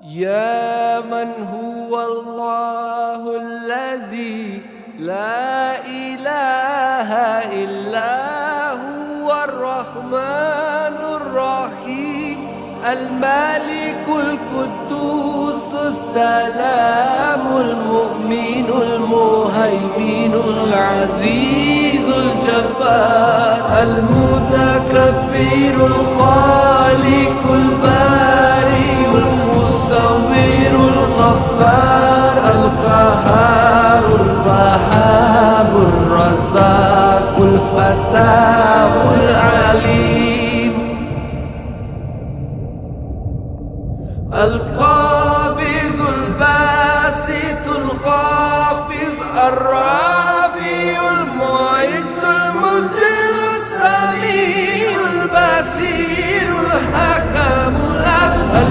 يا من هو الله الذي لا إله إلا هو الرحمن الرحيم الملك القدوس السلام المؤمن المهيمن العزيز الجبار المتكبر الخالق البارئ المصور الغفار القهار الوهاب الرزاق الفتاح العليم القابض الباسط الخافض الرافع